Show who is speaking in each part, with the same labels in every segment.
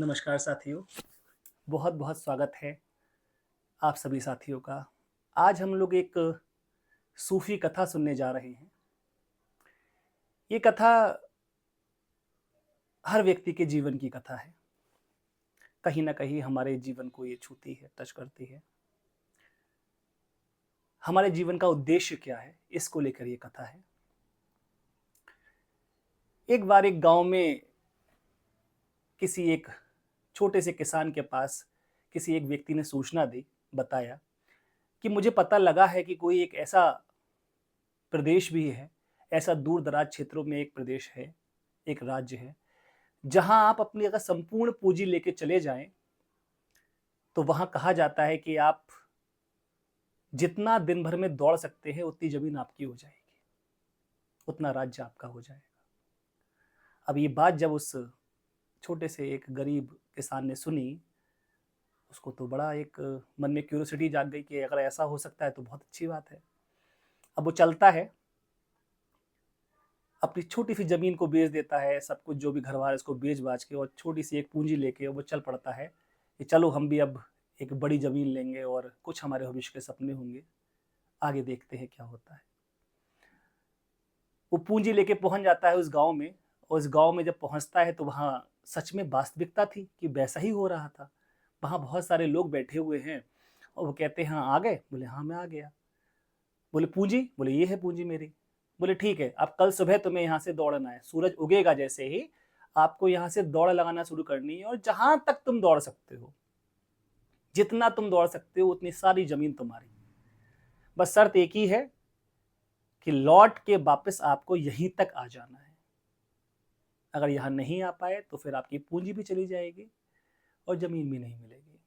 Speaker 1: नमस्कार साथियों, बहुत बहुत स्वागत है आप सभी साथियों का। आज हम लोग एक सूफ़ी कथा सुनने जा रहे हैं। ये कथा हर व्यक्ति के जीवन की कथा है। कहीं न कहीं हमारे जीवन को ये छूती है, टच करती है। हमारे जीवन का उद्देश्य क्या है, इसको लेकर ये कथा है। एक बार एक गाँव में किसी एक छोटे से किसान के पास किसी एक व्यक्ति ने सूचना दी, बताया कि मुझे पता लगा है कि कोई एक ऐसा प्रदेश भी है, ऐसा दूर-दराज क्षेत्रों में एक प्रदेश है, एक राज्य है, जहाँ आप अपनी अगर संपूर्ण पूँजी लेके चले जाएँ, तो वहाँ कहा जाता है कि आप जितना दिन भर में दौड़ सकते हैं, उतनी ज़मीन आपकी हो जाएगी, उतना राज्य आपका हो जाएगा। अब ये बात जब उस छोटे से एक गरीब किसान ने सुनी, उसको तो बड़ा एक मन में क्यूरियोसिटी जाग गई कि अगर ऐसा हो सकता है, तो बहुत अच्छी बात है। अब वो चलता है, अपनी छोटी-सी ज़मीन को बेच देता है, सब कुछ जो भी घर-बार है उसको बेच-बाच के और छोटी-सी एक पूँजी लेके वो चल पड़ता है कि चलो हम भी अब एक बड़ी ज़मीन लेंगे और कुछ हमारे भविष्य के सपने होंगे, आगे देखते हैं क्या होता है। वो पूँजी लेके पहुँच जाता है उस गाँव में और उस गाँव में जब पहुँचता है तो वहाँ सच में वास्तविकता थी कि वैसा ही हो रहा था। वहाँ बहुत सारे लोग बैठे हुए हैं और वो कहते हैं, "हाँ, आ गए?" बोले, "हाँ, मैं आ गया।" बोले, "पूँजी?" बोले, "ये है पूँजी मेरी।" बोले, "ठीक है, अब कल सुबह तुम्हें यहाँ से दौड़ना है। सूरज उगेगा जैसे ही आपको यहाँ से दौड़ लगाना शुरू करनी है और जहाँ तक तुम दौड़ सकते हो, जितना तुम दौड़ सकते हो उतनी सारी ज़मीन तुम्हारी। बस शर्त एक ही है कि लौट के वापस आपको यहीं तक आ जाना है। अगर यहाँ नहीं आ पाए तो फिर आपकी पूँजी भी चली जाएगी और ज़मीन भी नहीं मिलेगी।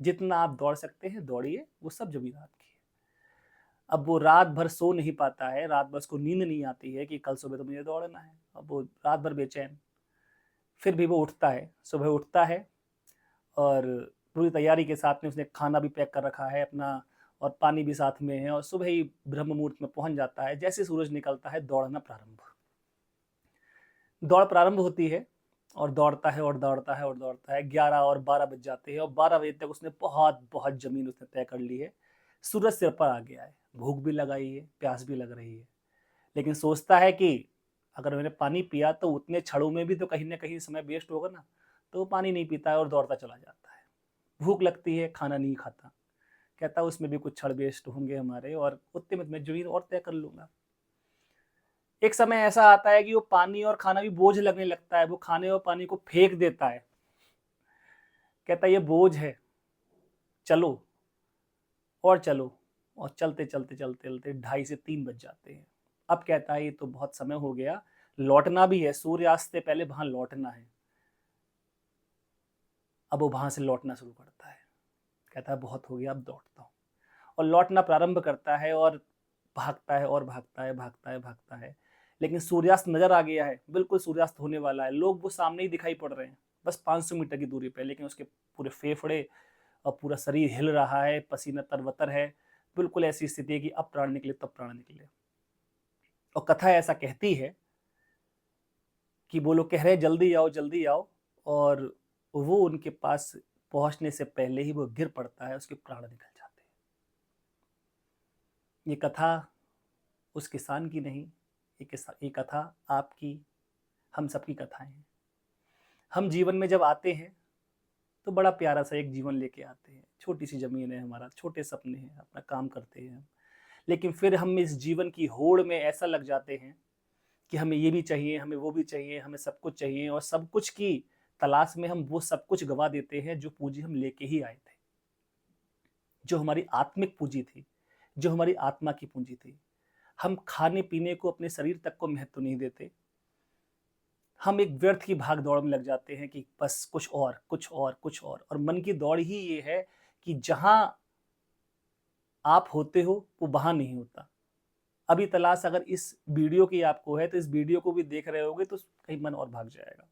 Speaker 1: जितना आप दौड़ सकते हैं दौड़िए, वो सब ज़मीन आपकी है।" अब वो रात भर सो नहीं पाता है, रात भर उसको नींद नहीं आती है कि कल सुबह तो मुझे दौड़ना है। अब वो रात भर बेचैन, फिर भी वो उठता है, सुबह उठता है और पूरी तैयारी के साथ में उसने खाना भी पैक कर रखा है अपना और पानी भी साथ में है और सुबह ही ब्रह्म मुहूर्त में पहुँच जाता है। जैसे सूरज निकलता है दौड़ना प्रारंभ। दौड़ प्रारंभ होती है और दौड़ता है और दौड़ता है और दौड़ता है। 11 और 12 बज जाते हैं और 12 बजे तक उसने बहुत-बहुत ज़मीन उसने तय कर ली है। सूरज सिर पर आ गया है, भूख भी लगाई है, प्यास भी लग रही है। लेकिन सोचता है कि अगर मैंने पानी पिया तो उतने क्षणों में भी तो कहीं न कहीं समय वेस्ट होगा ना, तो वो पानी नहीं पीता है और दौड़ता चला जाता है। भूख लगती है, खाना नहीं खाता। कहता है उसमें भी कुछ क्षण वेस्ट होंगे हमारे और उतने में मैं ज़मीन और तय कर लूँगा। एक समय ऐसा आता है कि वो पानी और खाना भी बोझ लगने लगता है, वो खाने और पानी को फेंक देता है। कहता है ये बोझ है, चलो और चलो और चलते 2:30 से 3 बज जाते हैं। अब कहता है ये तो बहुत समय हो गया, लौटना भी है, सूर्यास्त से पहले वहाँ लौटना है। अब वो वहाँ से लौटना शुरू करता है। कहता है बहुत हो गया अब दौड़ता हूँ और लौटना प्रारंभ करता है और भागता है और भागता है, भागता है, भागता है। लेकिन सूर्यास्त नज़र आ गया है, बिल्कुल सूर्यास्त होने वाला है, लोग वो सामने ही दिखाई पड़ रहे हैं, बस 500 मीटर की दूरी पे, लेकिन उसके पूरे फेफड़े और पूरा शरीर हिल रहा है, पसीना तरबतर है, बिल्कुल ऐसी स्थिति है कि अब प्राण निकले तब प्राण निकले। और कथा ऐसा कहती है कि वो लोग कह रहे हैं जल्दी आओ और वो उनके पास पहुँचने से पहले ही वो गिर पड़ता है, उसके प्राण निकल जाते हैं। ये कथा उस किसान की नहीं, ये कथा आपकी, हम सबकी कथाएँ हैं। हम जीवन में जब आते हैं, तो बड़ा प्यारा-सा एक जीवन लेके आते हैं। छोटी-सी ज़मीन है हमारा, छोटे सपने हैं, अपना काम करते हैं हम। लेकिन फिर हम इस जीवन की होड़ में ऐसा लग जाते हैं कि हमें ये भी चाहिए, हमें वो भी चाहिए, हमें सब कुछ चाहिए और सब कुछ की तलाश में हम वो सब कुछ गँवा देते हैं जो पूँजी हम लेके ही आए थे। जो हमारी आत्मिक पूँजी थी, जो हमारी आत्मा की पूँजी थी। हम खाने-पीने को, अपने शरीर तक को महत्व नहीं देते। हम एक व्यर्थ की भाग-दौड़ में लग जाते हैं कि बस कुछ और, कुछ और, कुछ और मन की दौड़ ही ये है कि जहाँ आप होते हो, वो वहाँ नहीं होता। अभी तलाश अगर इस वीडियो की आपको है, तो इस वीडियो को भी देख रहे होगे तो कहीं मन और भाग जाएगा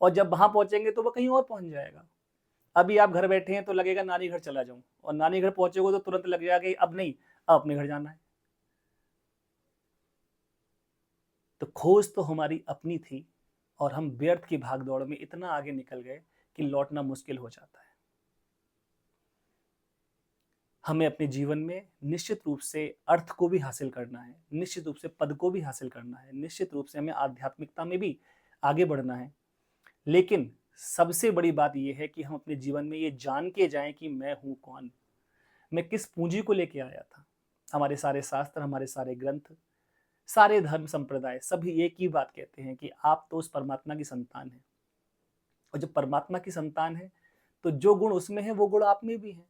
Speaker 1: और जब वहाँ पहुँचेंगे तो वो कहीं और पहुँच जाएगा। अभी आप घर बैठे हैं तो लगेगा नानी घर चला जाऊँ और नानी घर पहुँचोगे तो तुरंत लग जाएगा कि अब नहीं, अब अपने घर जाना है। तो खोज तो हमारी अपनी थी और हम व्यर्थ की भाग-दौड़ में इतना आगे निकल गए कि लौटना मुश्किल हो जाता है। हमें अपने जीवन में निश्चित रूप से अर्थ को भी हासिल करना है, निश्चित रूप से पद को भी हासिल करना है, निश्चित रूप से हमें आध्यात्मिकता में भी आगे बढ़ना है। लेकिन सबसे बड़ी बात यह है कि हम अपने जीवन में ये जान के जाएं कि मैं हूं कौन, मैं किस पूंजी को लेके आया था। हमारे सारे शास्त्र, हमारे सारे ग्रंथ, सारे धर्म संप्रदाय सभी एक ही बात कहते हैं कि आप तो उस परमात्मा की संतान हैं। और जब परमात्मा की संतान है तो जो गुण उसमें है वो गुण आप में भी है।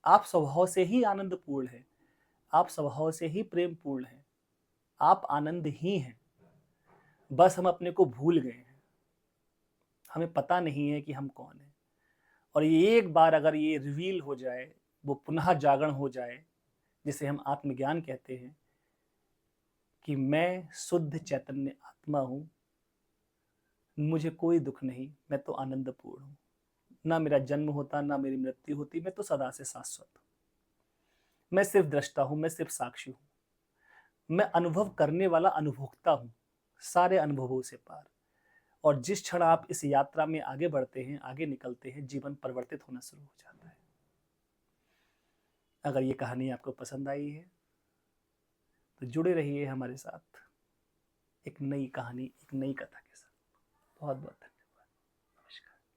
Speaker 1: आप स्वभाव से ही आनंदपूर्ण है, आप स्वभाव से ही प्रेम पूर्ण है, आप आनंद ही हैं। बस हम अपने को भूल गए हैं, हमें पता नहीं है कि हम कौन है। और ये एक बार अगर ये रिवील हो जाए, वो पुनः जागरण हो जाए, जिसे हम आत्मज्ञान कहते हैं कि मैं शुद्ध चैतन्य आत्मा हूं, मुझे कोई दुख नहीं, मैं तो आनंदपूर्ण हूं। ना मेरा जन्म होता, ना मेरी मृत्यु होती, मैं तो सदा से शाश्वत हूं। मैं सिर्फ दृष्टा हूं, मैं सिर्फ साक्षी हूं, मैं अनुभव करने वाला अनुभोक्ता हूं, सारे अनुभवों से पार। और जिस क्षण आप इस यात्रा में आगे बढ़ते हैं, आगे निकलते हैं, जीवन परिवर्तित होना शुरू हो जाता है। अगर ये कहानी आपको पसंद आई है तो जुड़े रहिए हमारे साथ एक नई कहानी, एक नई कथा के साथ। बहुत बहुत